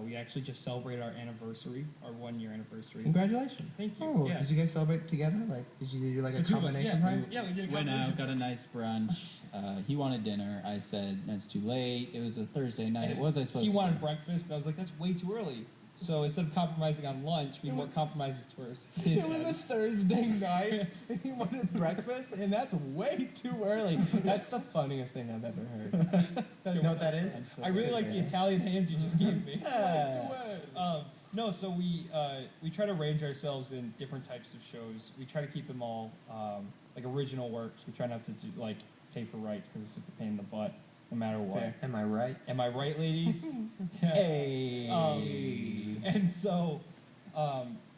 We actually just celebrated our anniversary, our 1-year anniversary. Congratulations. Thank you. Oh, Yeah. did you guys celebrate together? Like, did you do like a combination party? Yeah, we did a Went combination. out, got a nice brunch. He wanted dinner. I said, that's too late. It was a Thursday night. What was I supposed to do? He wanted breakfast. I was like, that's way too early. So instead of compromising on lunch, we more compromises towards his It was a end. Thursday night, and he wanted breakfast, and that's way too early. That's the funniest thing I've ever heard. You know what that is? I really like the Italian hands you just gave me. Yeah. No, so we try to range ourselves in different types of shows. We try to keep them all like original works. We try not to do like pay for rights because it's just a pain in the butt, no matter what. Fair. Am I right? Am I right, ladies? Yeah. Hey. And so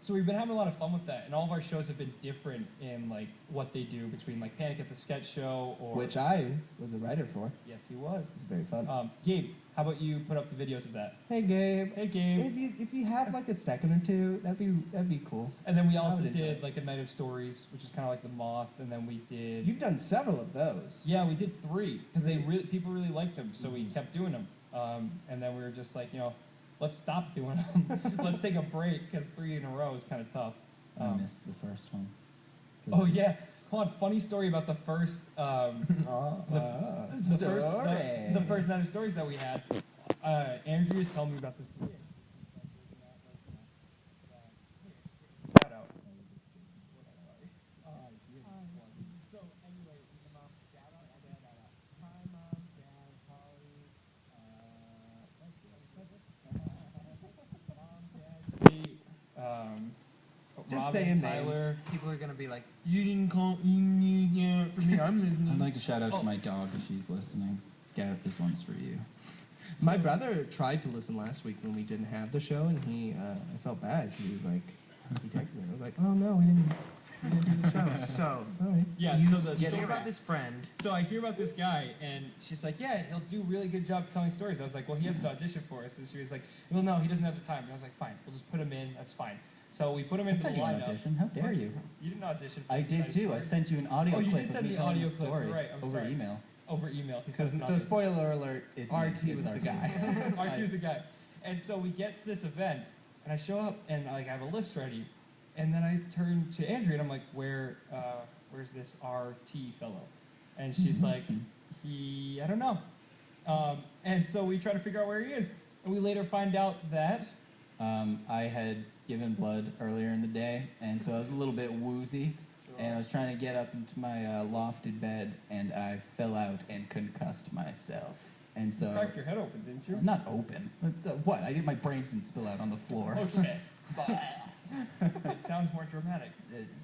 we've been having a lot of fun with that, and all of our shows have been different in like what they do between like Panic at the Sketch Show or Which I was a writer for. yes, he was. It's very fun. Gabe, how about you put up the videos of that? Hey Gabe. Hey, Gabe. If you have like a second or two, that'd be cool. And then we I also would enjoy did it. like a Night of Stories, which is kind of like the Moth, and then we did. You've done several of those. Yeah, we did 3 because people really liked them, so we kept doing them. And then we were just like, let's stop doing them. Let's take a break because 3 in a row is kind of tough. I missed the first one. Oh yeah, hold on. Funny story about the first, the first Night of Stories that we had. Andrew was telling me about this. Shout out. So anyway, shout out. Hi, Mom, Dad, Polly. Just Rob saying and names. Tyler. People are gonna be like, you didn't call me for me. I'm listening. I'd like to shout out to my dog if she's listening. Scout, this one's for you. My brother tried to listen last week when we didn't have the show, and I felt bad. He was like, he texted me. I was like, oh no, we didn't do the show. So, sorry. Yeah, You so the hear story about this friend. So I hear about this guy, and she's like, yeah, he'll do a really good job telling stories. I was like, well, he has to audition for us. And she was like, well, no, he doesn't have the time. And I was like, fine, we'll just put him in. That's fine. So we put him I into the sent you an lineup. audition. How dare you? You didn't audition for I the did Night too. I Stories. sent you an audio Oh, you clip did of send me the telling audio the clip. story You're right. I'm over sorry. email. Over email. He So, says it's so not- spoiler alert, It's RT me. was It's the RT. guy. RT was the guy. And so we get to this event, and I show up, and like I have a list ready, and then I turn to Andrea, and I'm like, where's this RT fellow? And she's like, I don't know. And so we try to figure out where he is, and we later find out that I had given blood earlier in the day, and so I was a little bit woozy, and I was trying to get up into my lofted bed, and I fell out and concussed myself. And so you cracked your head open, didn't you? not open. What? My brains didn't spill out on the floor. Okay. It sounds more dramatic.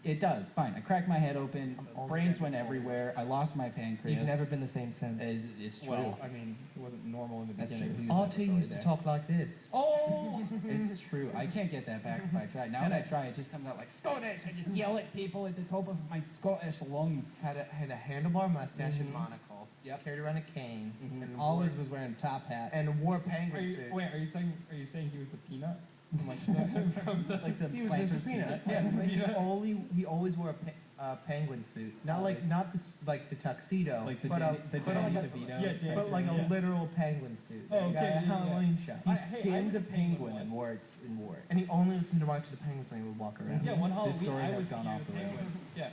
It does. Fine. I cracked my head open. Brains went everywhere. I lost my pancreas. You've never been the same since. It's true. Well, I mean, it wasn't normal in the That's beginning. true. RT used to talk like this. Oh! It's true. I can't get that back if I try. Now when I try, it just comes out like Scottish. I just yell at people at the top of my Scottish lungs. Had a handlebar mustache and monocle. Yep. Carried around a cane. And Always was wearing a top hat. and wore penguin suit. Are you saying he was the peanut? From the Like the He was Planters Mr. Peanut. Yeah, Mr. Like, Peanut. he always wore a penguin suit. Not Always. not the tuxedo. Like the but Danny like a- DeVito. Yeah, but like yeah. a literal penguin suit. Oh, okay, Like a yeah, yeah. Halloween shop. He I skinned was a a penguin penguin and once. wore it. And he only listened to March of the Penguins when he would walk around. Yeah, one Halloween This story I has was gone Peter off the Penguin. rails. Yeah.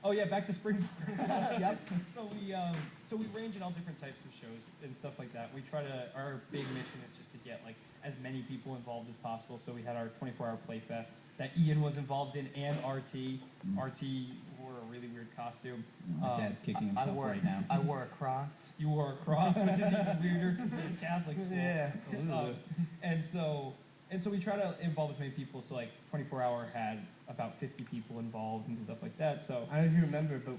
Oh yeah, back to Springboard. Yep. So we range in all different types of shows and stuff like that. We try to. Our big mission is just to get like as many people involved as possible. So we had our 24-hour play fest that Ian was involved in, and RT. RT wore a really weird costume. My dad's kicking himself right now. I wore a cross. You wore a cross, which is even weirder than Catholic school. Yeah. And so we try to involve as many people. So like 24-hour had about 50 people involved and stuff like that. So I don't know if you remember, but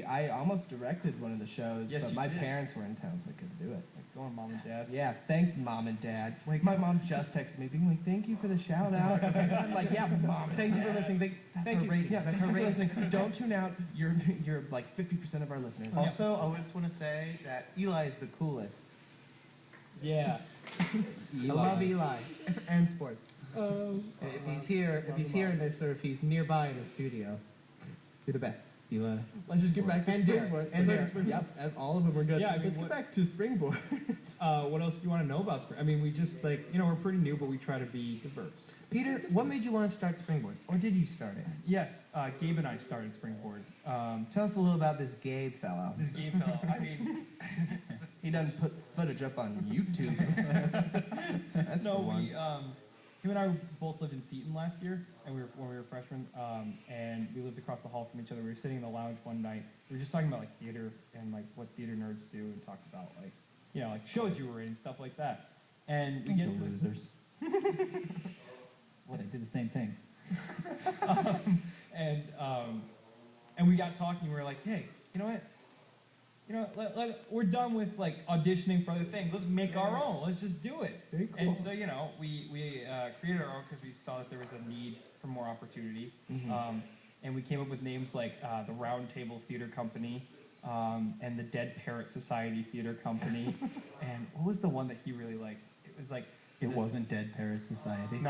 I almost directed one of the shows, Yes, but you my did. parents were in town, so I couldn't do it. it's going, Mom and Dad. Yeah, thanks, Mom and Dad. Like, my mom just texted me, being like, "Thank you for the shout out." I'm like, "Yeah, Mom, thank you for listening. Thank you. Yeah, that's our ratings. Don't tune out. You're like 50% of our listeners." Also, I just want to say that Eli is the coolest. Yeah. I love Eli and sports. If he's here in this, or if he's nearby in the studio, you're the best. Eli. Let's just get back to And Derek. springboard. And Derek. Yep, and all of them were good. Yeah, I mean, let's get back to springboard. What else do you want to know about spring? I mean, we just we're pretty new, but we try to be diverse. Peter, what made you want to start Springboard? Or did you start it? Yes, Gabe and I started Springboard. Tell us a little about this Gabe fellow. This Gabe fellow, I mean, He doesn't put footage up on YouTube. That's no, the one. him and I both lived in Seton last year, and when we were freshmen, and we lived across the hall from each other. We were sitting in the lounge one night. We were just talking about like theater and like what theater nerds do, and talked about like like shows you were in and stuff like that. And we Bunch get of to this, losers. What, I did the same thing. and we got talking. We were like, hey, you know what? We're done with like auditioning for other things. Let's make our own. Let's just do it. Very cool. And so we created our own because we saw that there was a need for more opportunity. And we came up with names like the Round Table Theater Company and the Dead Parrot Society Theater Company. And what was the one that he really liked? It was like It wasn't Dead Parrot Society.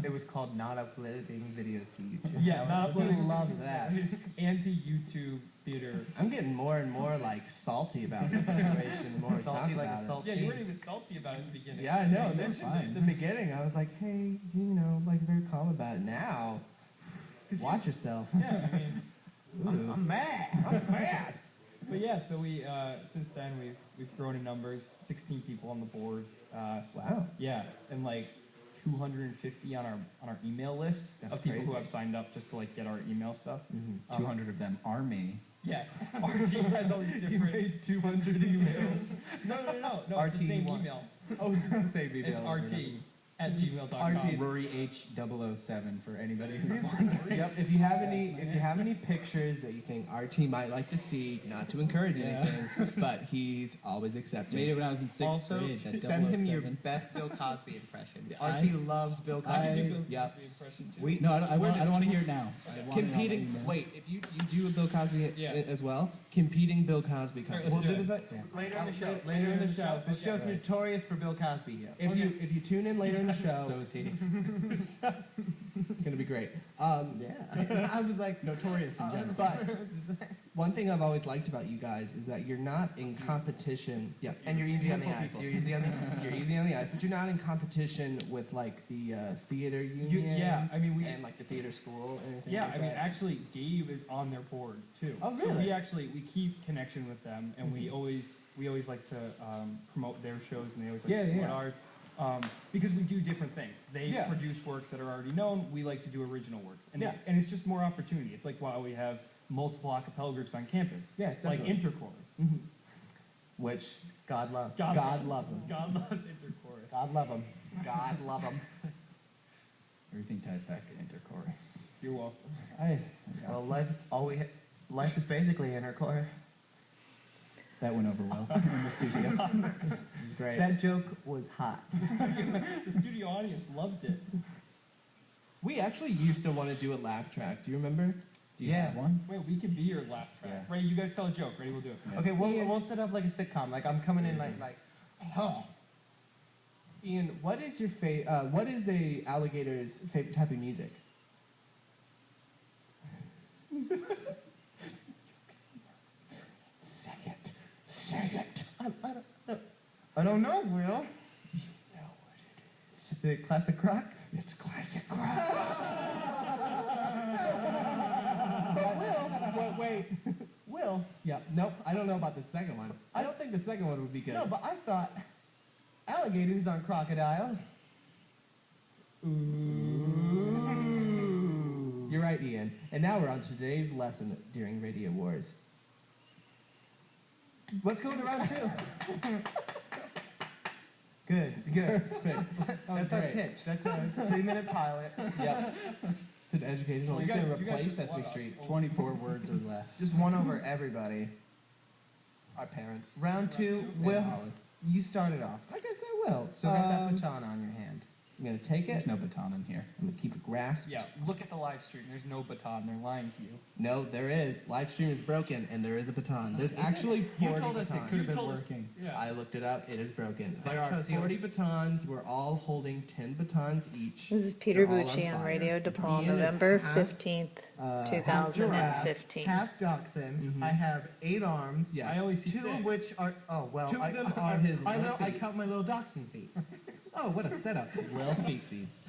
It was called Not Uploading Videos to YouTube. Yeah, not He uploading. loves that. Anti-YouTube theater. I'm getting more and more like salty about this situation. The more we talk Salty like about a it. salty. Yeah, you weren't even salty about it in the beginning. Yeah, I know. You Then mentioned fine. at the beginning, I was like, hey, like very calm about it. Now, watch yourself. Yeah, I mean, I'm mad. I'm mad. but yeah. So we since then we've grown in numbers. 16 people on the board. Wow. Yeah, and like 250 on our email list That's of people who crazy. have signed up just to like get our email stuff. 200 of them are me. Yeah, our team has all these different. 200 emails. No. It's the RT same one. email. Oh, it's just the same email. It's rt@gmail.com. RT. Rory H007 for anybody who's wondering. Yep. If you have any pictures that you think RT might like to see, not to encourage Yeah. anything, but he's always accepting. Made it when I was in 6th Also, grade. That send him your 007. best Bill Cosby impression. I- RT loves Bill I can do Cosby. Bill Yep. Cosby impression too. We- No, I don't want to hear it now. I want it on Competing. email. Wait, if you do a Bill Cosby Yeah. as well, competing Bill Cosby Alright, contest. let's do this later in the show. Later in the show. This show's notorious for Bill Cosby. If you tune in later in the show, So is he. it's gonna be great. Yeah. I was like Notorious in general. but one thing I've always liked about you guys is that you're not in competition. Yeah, And you're easy on the Beautiful eyes. people. You're easy on the eyes. you're easy on the eyes, but you're not in competition with like the theater union. Yeah, I mean we. and like the theater school. And anything Yeah, like I mean, that. actually, Gabe is on their board too. Oh, So really? we keep connection with them, and we always like to promote their shows, and they always like Yeah, to promote yeah. ours. Because we do different things. They Yeah. produce works that are already known. We like to do original works, and Yeah. and it's just more opportunity. It's like why we have multiple a cappella groups on campus. Yeah, like definitely. interchorus. Which God loves. God loves them. God loves interchorus. God love them. God love them. Everything ties back to interchorus. You're welcome. Well, life is basically intercourse. That went over well in the studio. This is great. That joke was hot. The studio audience loved it. We actually used to want to do a laugh track. Do you remember? Do you Yeah. have one? Wait, we could be your laugh track. Yeah. Ready? You guys tell a joke. Ready? We'll do it. Okay, we'll set up like a sitcom. Like I'm coming in like oh. Ian, what is your what is a alligator's favorite type of music? Say it. Say it. I don't know, Will. You know what it is. Is it classic rock? It's classic rock. Wait. Will. Yeah. Nope. I don't know about the second one. I don't think the second one would be good. No, but I thought alligators on crocodiles. You're right, Ian. And now we're on to today's lesson during Radio Wars. Let's go to round two. Good. That's our great. pitch. That's a 3-minute pilot. Yep. It's an educational. It's You going guys- to you guys replace just Sesame won us. Street. 24 words or less. Just one over everybody. Our parents. Round two, They Will, followed. you started off. I guess I will. Still got that baton on your hand. I'm gonna take There's it. no baton in here. I'm gonna keep it grasped. Yeah, look at the live stream. There's no baton. They're lying to you. No, there is. Live stream is broken, and there is a baton. There's actually 40 You told us it batons. could have You been told us- working. Yeah. I looked it up. It is broken. There That are tells you- 40 batons. We're all holding 10 batons each. This is Peter They're all Bucci on fire. Radio DePaul, Ian is November half, 15th, half 2015. Half dachshund. I have 8 arms. Yes. I always see 2 6. of which are I 2 of them are his I, little I feet. count my little dachshund feet. Oh, what a setup. Little feet seeds.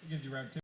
It gives you round 2.